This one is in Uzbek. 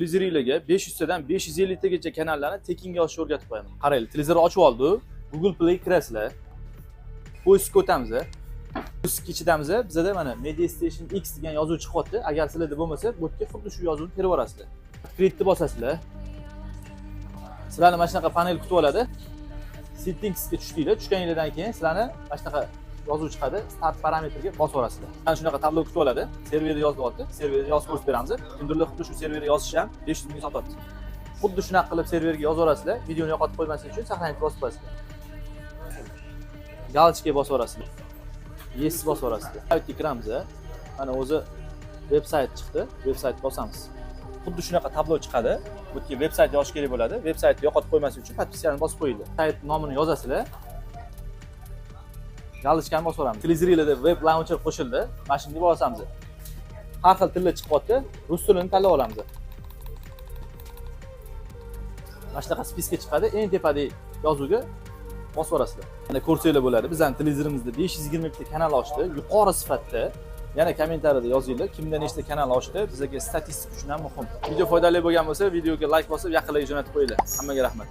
televizoringlarga 500 tadan 550 tagacha kanallarni tekinga yozishni o'rgatib qo'yaman. Qaranglar, televizor ochib oldi, Google Play kirasizlar. Poisk o'tamiz. Poisk ichidamiz. Bizda mana Media Station X degan yozuv chiqyapti. Agar sizlarda bo'lmasa, bu yerga xuddi shu yozuvni terib yuborasizlar. Create'ni bosasizlar. Sizlarni mana shunaqa panel kutib oladi. Settingsga tushdinglar. Tushganingizdan keyin sizlarni mana shunaqa yozuv chiqadi. Start parametrga bosib yuborasizlar. Mana shunaqa tablo kutib oladi. Serverda yozilyapti. Serverda yozib ko'rsatib beramiz. Kimdirlar xuddi shu serverga yozish ham 500 mingga sotyapti. Xuddi shunaqa qilib serverga yozib yuborasizlar. Videoni yo'qotib qo'ymaslik uchun saqlanib bosib qo'yasizlar. Galочкаga bosib yuborasizlar. Yes bosib yuborasizlar. Saytga kiramiz. Mana o'zi veb-sayt chiqdi. Veb-sayt bosamiz. Xuddi shunaqa tablo chiqadi. Bu yerga veb-sayt yozish kerak bo'ladi. Veb-saytni yo'qotib qo'ymaslik uchun podpiskani bosib qo'yinglar. Sayt nomini yozasizlar. Galочкani bosib yuboramiz. Televizoringlarda web launcher qo'shildi. Mana shunga bosamiz. Har xil tillar chiqyapti. Rus tilini tanlab olamiz. Mana shunaqa spiska chiqadi. Eng tepadagi yozuvga bosib yuborasizlar. Mana ko'rsanglar bo'ladi. Bizning televizorimizda 520 ta kanal ochdi. Yuqori sifatda. Yana kommentariyada yozinglar, kimda nechta kanal ochdi, bizga statistik uchun ham muhim. Video foydali bo'lgan bo'lsa, videoga like bosib, yaqinlarga jo'natib qo'yinglar. Hammaga rahmat.